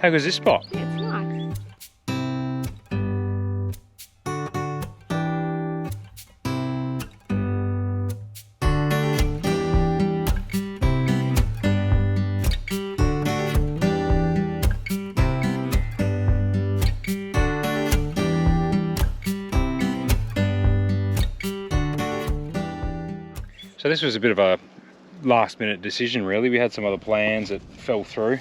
How goes this spot? Yeah, it's nice. So this was a bit of a last minute decision really. We had some other plans that fell through.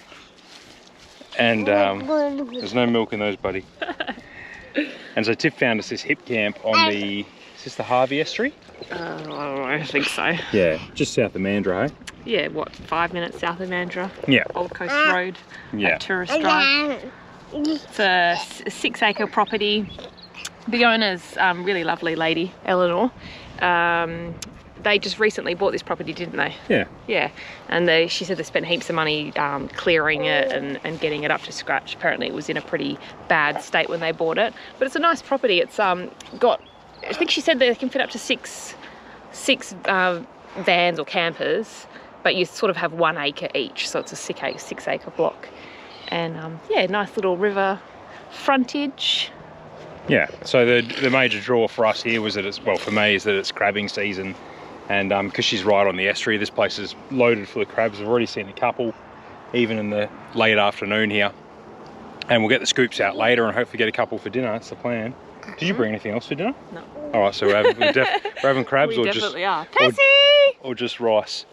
And there's no milk in those, buddy. And so Tiff found us this HipCamp on the, is this the Harvey Estuary? I don't know, I think so. Yeah, just south of Mandurah, hey? Yeah, what, 5 minutes south of Mandurah? Yeah. Old Coast Road. Yeah. Tourist drive. It's a 6-acre property. The owner's really lovely lady, Eleanor. They just recently bought this property, didn't they? Yeah. Yeah, and she said they spent heaps of money clearing it and getting it up to scratch. Apparently it was in a pretty bad state when they bought it. But it's a nice property. It's got, I think she said they can fit up to six vans or campers, but you sort of have 1 acre each, so it's a 6-acre block. And yeah, nice little river frontage. Yeah, so the major draw for us here was that it's, well for me, is that it's crabbing season. And because she's right on the estuary, this place is loaded full of crabs. I've already seen a couple, even in the late afternoon here. And we'll get the scoops out later and hopefully get a couple for dinner. That's the plan. Did you bring anything else for dinner? No. All right, so we're having crabs We or definitely just are. Percy! or just rice.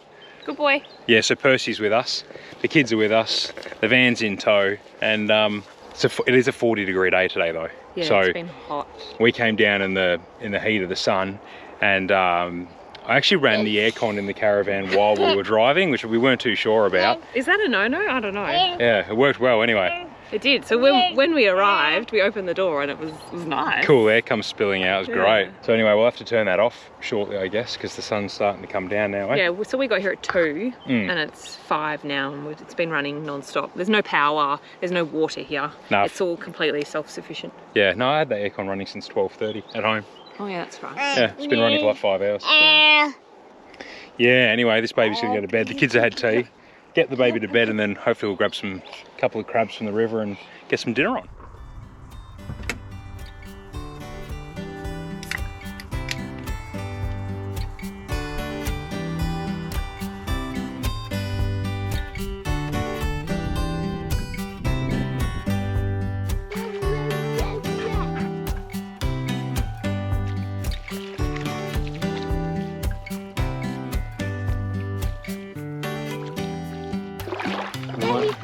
Good boy. Yeah, so Percy's with us. The kids are with us. The van's in tow, and it is a 40-degree day today though. Yeah, so it's been hot. we came down in the heat of the sun, and I actually ran the aircon in the caravan while we were driving, which we weren't too sure about. Is that a no-no? I don't know. Yeah, it worked well anyway. It did. So when we arrived, we opened the door and it was nice. Cool air comes spilling out, it was great. Yeah. So anyway, we'll have to turn that off shortly, I guess, because the sun's starting to come down now, eh? Yeah, so we got here at 2 and it's 5 now and it's been running non-stop. There's no power, there's no water here. No. It's all completely self-sufficient. Yeah, no, I had the aircon running since 12:30 at home. Oh yeah, that's right. Yeah, it's been running for like 5 hours. Yeah, anyway, this baby's gonna go to bed. The kids have had tea. Get the baby to bed and then hopefully we'll grab a couple of crabs from the river and get some dinner on.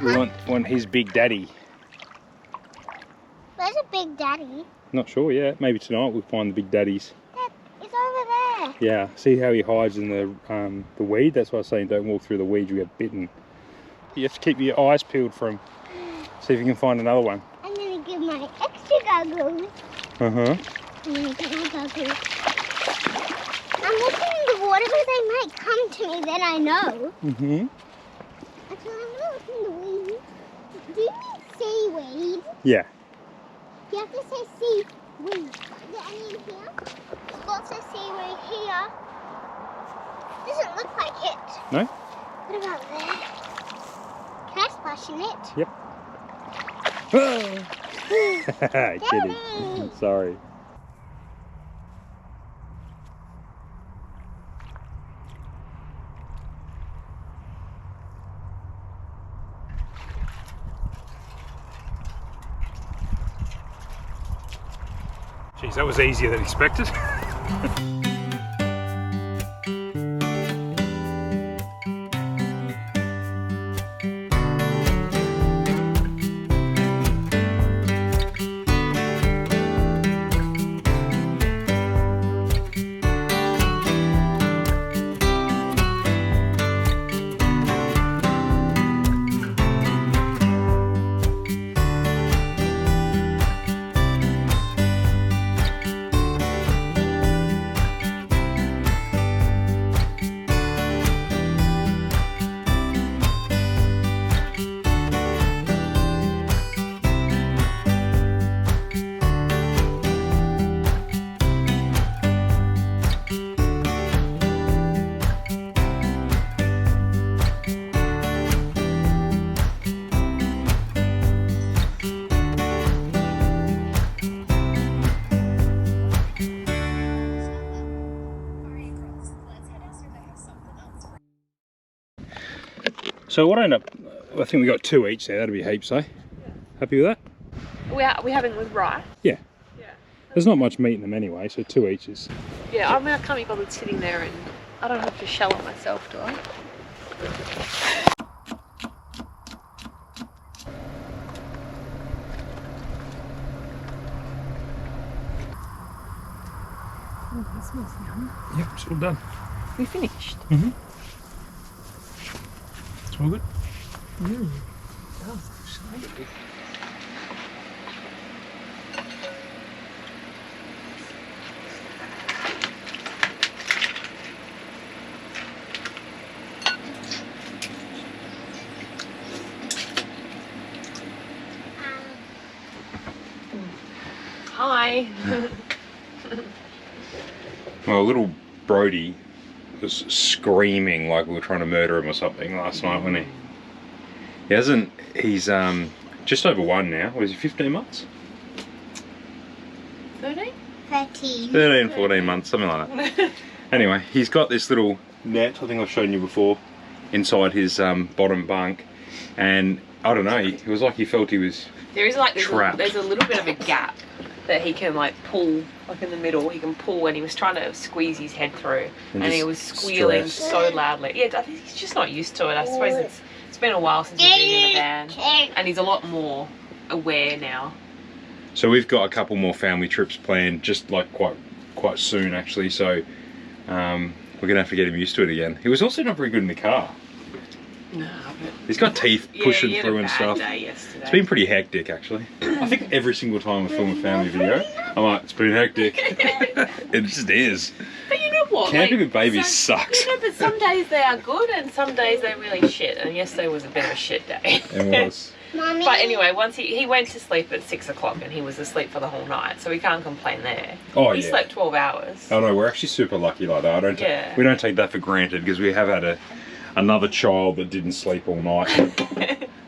We want his big daddy. Where's a big daddy? Not sure yet. Maybe tonight we'll find the big daddies. Dad, it's over there. Yeah, see how he hides in the weed? That's why I was saying don't walk through the weeds, you get bitten. You have to keep your eyes peeled for him. See if you can find another one. I'm gonna give my extra goggles. Uh-huh. I'm gonna get my goggles. I'm looking in the water, but they might come to me, then I know. Mm-hmm. So I'm gonna look in the weeds. Do you mean seaweed? Yeah. You have to say seaweed. Is there any in here? Lots of seaweed here. Doesn't look like it. No? What about there? Can I splash in it? Kidding. Sorry. Geez, that was easier than expected. So what I end up, I think we got 2 each there. That'd be heaps, eh? Happy with that? We're having with rice. Yeah. Yeah. There's not much meat in them anyway, so 2 each is. Yeah, I mean, I can't be bothered sitting there and I don't have to shallot myself, do I? Oh, that smells yum. Yep, it's all done. We finished. Mm-hmm. It's all good. It does actually. Hi. Well, little Brodie was screaming like we were trying to murder him or something last night, wasn't he? He hasn't, he's just over 1 now. Was he 15 months? 13? 13. 13, 14 months, something like that. Anyway, he's got this little net, I think I've shown you before, inside his bottom bunk. And I don't know, it was like he felt he was There is like trapped. there's a little bit of a gap that he can like pull, like in the middle, he can pull, and he was trying to squeeze his head through and he just was squealing stressed. so loudly. Yeah, I think he's just not used to it. I suppose it's been a while since he's been in the van and he's a lot more aware now. So we've got a couple more family trips planned, just like quite soon actually. So we're gonna have to get him used to it again. He was also not very good in the car. No, but He's got teeth pushing through and stuff. Yesterday. It's been pretty hectic actually. I think every single time I film a family video, I'm like, it's been hectic. It just is. But you know what? Camping with babies sucks. You know, but some days they are good and some days they're really shit. And yesterday was a bit of a shit day. It was. Mommy. But anyway, once he went to sleep at 6 o'clock and he was asleep for the whole night, so we can't complain there. Oh, he yeah. slept 12 hours. Oh no, we're actually super lucky like that. Yeah. We don't take that for granted because we have had another child that didn't sleep all night.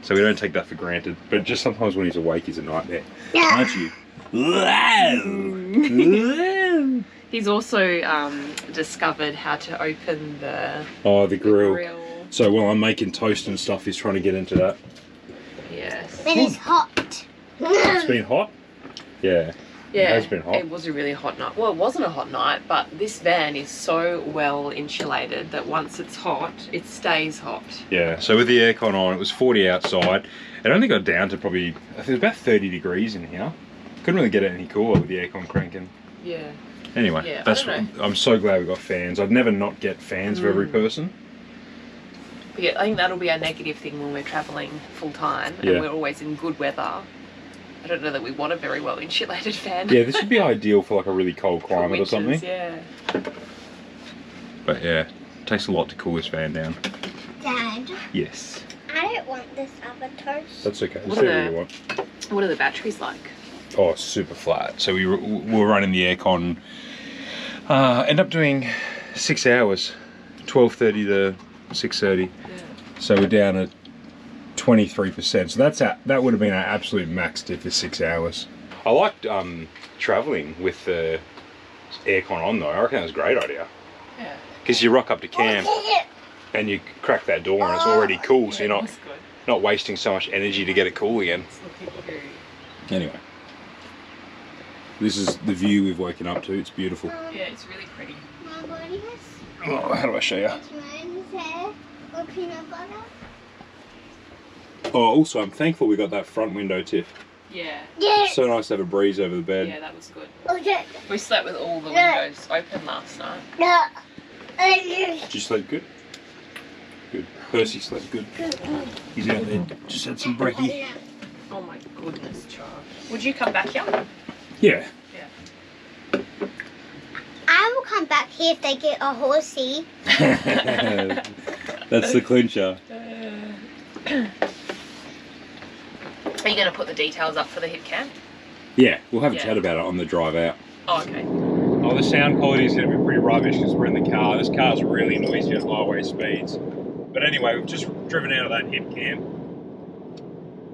So we don't take that for granted. But just sometimes when he's awake, he's a nightmare. Yeah. Aren't you? He's also discovered how to open the grill. So while I'm making toast and stuff, he's trying to get into that. Yes. But it's hot. It's been hot? Yeah. Yeah, It has been hot. It was a really hot night. Well, it wasn't a hot night, but this van is so well insulated that once it's hot, it stays hot. Yeah, so with the aircon on, it was 40 outside. It only got down to probably, I think it was about 30 degrees in here. Couldn't really get it any cooler with the aircon cranking. Yeah. Anyway, Yeah, that's I don't I'm so glad we got fans. I'd never not get fans for every person. But yeah, I think that'll be our negative thing when we're travelling full time and Yeah. we're always in good weather. I don't know that we want a very well insulated fan. Yeah, this would be ideal for like a really cold For climate winters, or something. Yeah. But yeah, it takes a lot to cool this fan down. Dad, Yes. I don't want this avatar. That's okay. What Just do are whatever the- you want. What are the batteries like? Oh, it's super flat. So we were running the aircon. End up doing 6 hours, 12:30 to 6:30. Yeah. So we're down at 23%. So that would have been our absolute max diff is 6 hours. I liked traveling with the aircon on though. I reckon that was a great idea. Yeah. Because you rock up to camp and you crack that door and it's already cool, so you're That's good. not wasting so much energy to get it cool again. It's looking good. Anyway, this is the view we've woken up to. It's beautiful. Yeah, it's really pretty. My body has Oh, how do I show you? mine's hair or peanut butter. Oh, also, I'm thankful we got that front window, Tiff. Yeah. Yeah. So nice to have a breeze over the bed. Yeah, that was good. Okay. We slept with all the windows open last night. No. Did you sleep good? Good. Percy slept good. He's out there. Just had some brekkie. Oh my goodness, Charles. Would you come back here? Yeah. Yeah. I will come back here if they get a horsey. That's the clincher. Are you going to put the details up for the HipCamp? Yeah, we'll have a Yeah. chat about it on the drive out. Oh, okay. Oh, the sound quality is going to be pretty rubbish because we're in the car. This car's really noisy at highway speeds. But anyway, we've just driven out of that HipCamp.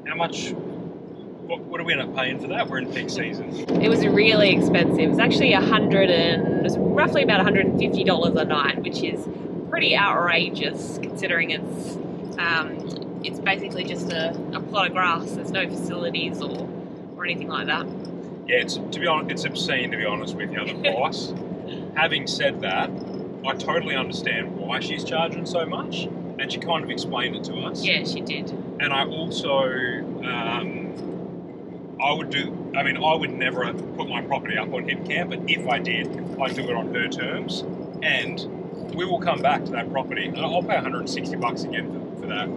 How much? What do we end up paying for that? We're in peak season. It was really expensive. It was actually it was roughly about $150 a night, which is pretty outrageous considering it's It's basically just a plot of grass. There's no facilities or anything like that. Yeah, to be honest, it's obscene, to be honest with you, the price. Having said that, I totally understand why she's charging so much, and she kind of explained it to us. Yeah, she did. And I also, I would never put my property up on HipCamp, but if I did, I'd do it on her terms, and we will come back to that property, and I'll pay $160 again for that.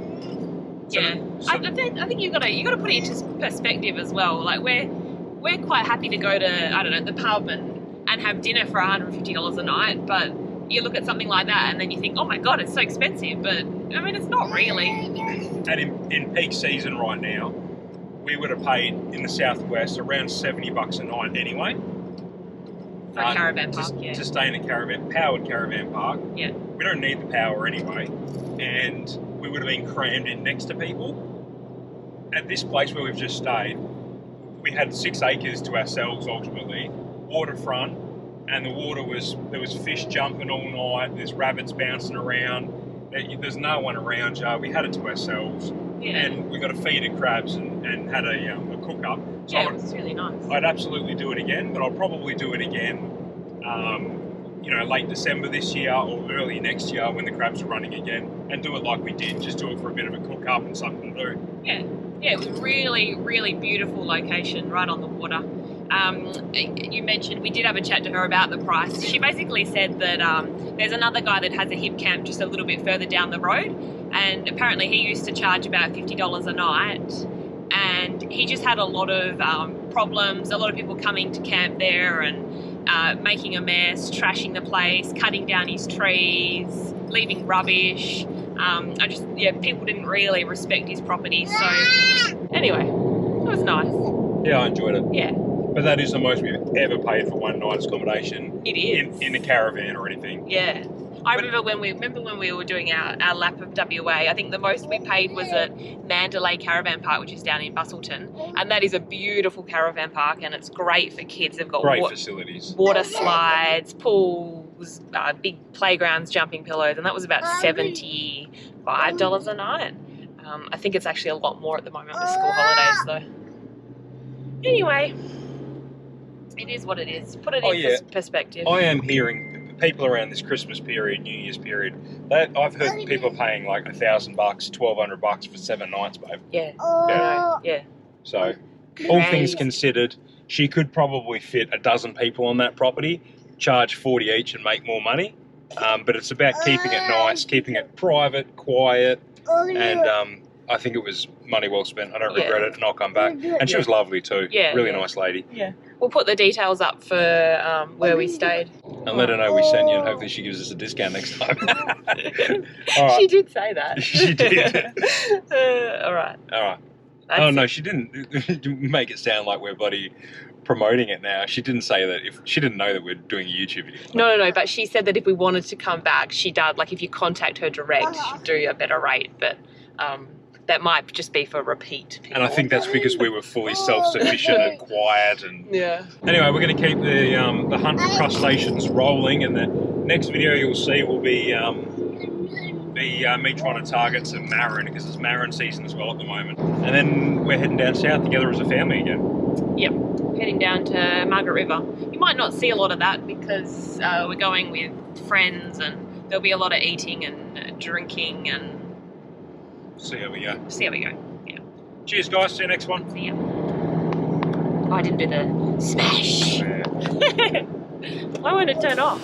I think you gotta put it into perspective as well. Like we're quite happy to go to, I don't know, the pub and have dinner for $150 a night, but you look at something like that and then you think, oh my god, it's so expensive, but I mean it's not really. And in peak season right now, we would have paid in the southwest around $70 a night anyway. For a caravan park, yeah. To stay in a powered caravan park. Yeah. We don't need the power anyway, and we would have been crammed in next to people. At this place where we've just stayed, we had 6 acres to ourselves ultimately, waterfront, and there was fish jumping all night, there's rabbits bouncing around, there's no one around you, we had it to ourselves. Yeah. And we got a feed of crabs and had a cook up. So yeah, it was really nice. I'd absolutely do it again, but I'll probably do it again, late December this year or early next year when the crabs are running again, and do it like we did. Just do it for a bit of a cook up and something to do. Yeah, it was really, really beautiful location right on the water. You mentioned we did have a chat to her about the price. She basically said that there's another guy that has a HipCamp just a little bit further down the road, and apparently he used to charge about $50 a night, and he just had a lot of problems, a lot of people coming to camp there and making a mess, trashing the place, cutting down his trees, leaving rubbish. People didn't really respect his property. So anyway, it was nice. Yeah, I enjoyed it. Yeah. But that is the most we've ever paid for one night's accommodation. It is. In a caravan or anything. Yeah. I remember when we were doing our lap of WA, I think the most we paid was at Mandalay Caravan Park, which is down in Busselton. And that is a beautiful caravan park, and it's great for kids. They've got great facilities. Water slides, pools, big playgrounds, jumping pillows, and that was about $75 a night. I think it's actually a lot more at the moment with school holidays though. Anyway, it is what it is. Put it in perspective. I am hearing people around this Christmas period, New Year's period, I've heard people paying like $1,000, $1,200 for 7 nights, babe. Yeah. Yeah. So, all things considered, she could probably fit a dozen people on that property, charge 40 each and make more money. But it's about keeping it nice, keeping it private, quiet, and I think it was money well spent. I don't regret it, and I'll come back. And she was lovely too. Yeah, really nice lady. Yeah. We'll put the details up for where we stayed. And let her know we sent you, and hopefully she gives us a discount next time. All right. She did say that. She did. All right. No, she didn't make it sound like we're bloody promoting it now. She didn't say that. If she didn't know that we're doing a YouTube video. No. But she said that if we wanted to come back, she does. Like if you contact her direct, she'd do a better rate. But that might just be for repeat people. And I think that's because we were fully self-sufficient and quiet. And yeah. Anyway, we're going to keep the hunt for crustaceans rolling, and the next video you'll see will be me trying to target some marron, because it's marron season as well at the moment. And then we're heading down south together as a family again. Yep, heading down to Margaret River. You might not see a lot of that because we're going with friends, and there'll be a lot of eating and drinking and see how we go. Yeah. Cheers, guys. See you next one. See ya. Oh, I didn't do the smash. Yeah. Why won't it turn off?